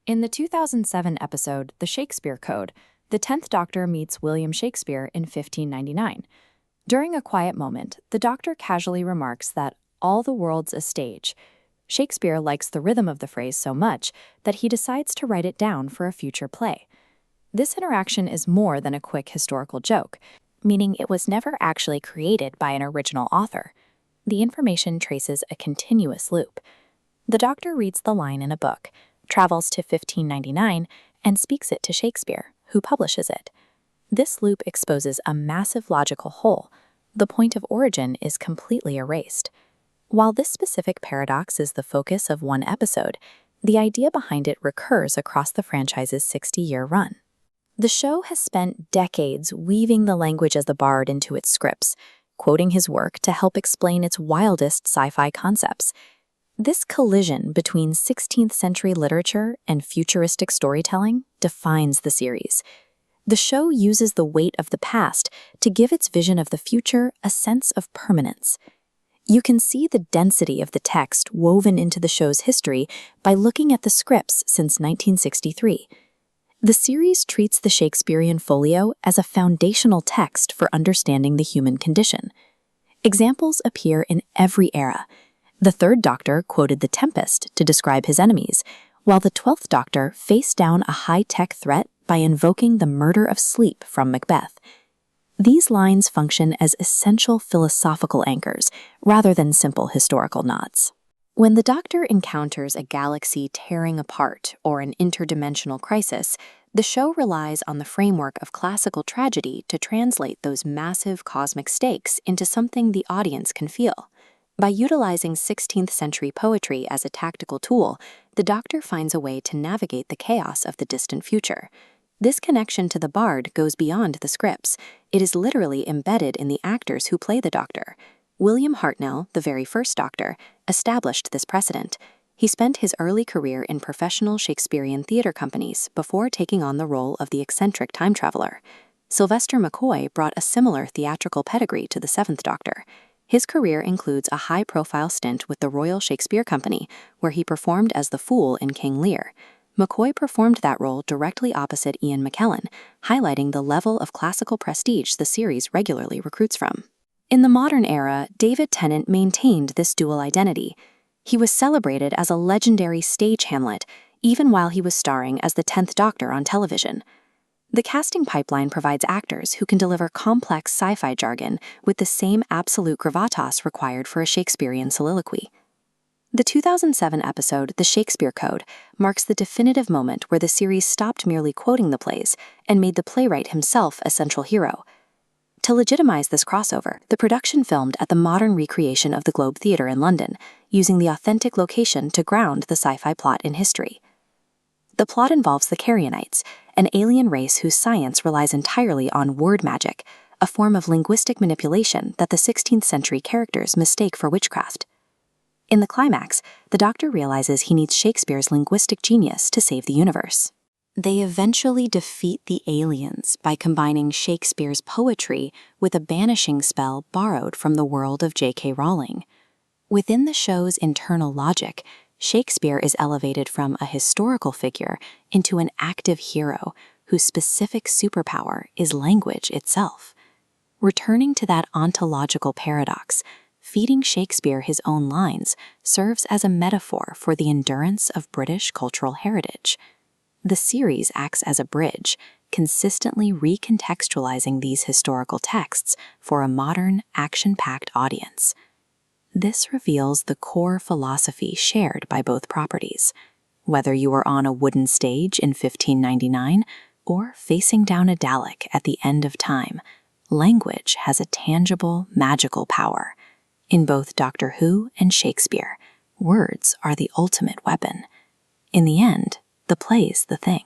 In the 2007 episode, The Shakespeare Code, the 10th Doctor meets William Shakespeare in 1599. During a quiet moment, the Doctor casually remarks that all the world's a stage. Shakespeare likes the rhythm of the phrase so much that he decides to write it down for a future play. This interaction is more than a quick historical joke, meaning it was never actually created by an original author. The information traces a continuous loop. The Doctor reads the line in a book, travels to 1599, and speaks it to Shakespeare, who publishes it. This loop exposes a massive logical hole. The point of origin is completely erased. While this specific paradox is the focus of one episode, the idea behind it recurs across the franchise's 60-year run. The show has spent decades weaving the language of the bard into its scripts, quoting his work to help explain its wildest sci-fi concepts. This collision between 16th century literature and futuristic storytelling defines the series. The show uses the weight of the past to give its vision of the future a sense of permanence. You can see the density of the text woven into the show's history by looking at the scripts since 1963. The series treats the Shakespearean folio as a foundational text for understanding the human condition. Examples appear in every era. The Third Doctor quoted The Tempest to describe his enemies, while the 12th Doctor faced down a high-tech threat by invoking the murder of sleep from Macbeth. These lines function as essential philosophical anchors rather than simple historical nods. When the Doctor encounters a galaxy tearing apart or an interdimensional crisis, the show relies on the framework of classical tragedy to translate those massive cosmic stakes into something the audience can feel. By utilizing 16th century poetry as a tactical tool, the Doctor finds a way to navigate the chaos of the distant future. This connection to the bard goes beyond the scripts. It is literally embedded in the actors who play the Doctor. William Hartnell, the very first Doctor, established this precedent. He spent his early career in professional Shakespearean theater companies before taking on the role of the eccentric time traveler. Sylvester McCoy brought a similar theatrical pedigree to the 7th Doctor. His career includes a high-profile stint with the Royal Shakespeare Company, where he performed as the Fool in King Lear. McCoy performed that role directly opposite Ian McKellen, highlighting the level of classical prestige the series regularly recruits from. In the modern era, David Tennant maintained this dual identity. He was celebrated as a legendary stage Hamlet, even while he was starring as the 10th Doctor on television. The casting pipeline provides actors who can deliver complex sci-fi jargon with the same absolute gravitas required for a Shakespearean soliloquy. The 2007 episode, The Shakespeare Code, marks the definitive moment where the series stopped merely quoting the plays and made the playwright himself a central hero. To legitimize this crossover, the production filmed at the modern recreation of the Globe Theatre in London, using the authentic location to ground the sci-fi plot in history. The plot involves the Carrionites, an alien race whose science relies entirely on word magic, a form of linguistic manipulation that the 16th century characters mistake for witchcraft. In the climax, the Doctor realizes he needs Shakespeare's linguistic genius to save the universe. They eventually defeat the aliens by combining Shakespeare's poetry with a banishing spell borrowed from the world of J.K. Rowling. Within the show's internal logic, Shakespeare is elevated from a historical figure into an active hero whose specific superpower is language itself. Returning to that ontological paradox, feeding Shakespeare his own lines serves as a metaphor for the endurance of British cultural heritage. The series acts as a bridge, consistently recontextualizing these historical texts for a modern, action-packed audience. This reveals the core philosophy shared by both properties. Whether you are on a wooden stage in 1599 or facing down a Dalek at the end of time, language has a tangible, magical power. In both Doctor Who and Shakespeare, words are the ultimate weapon. In the end, the play's the thing.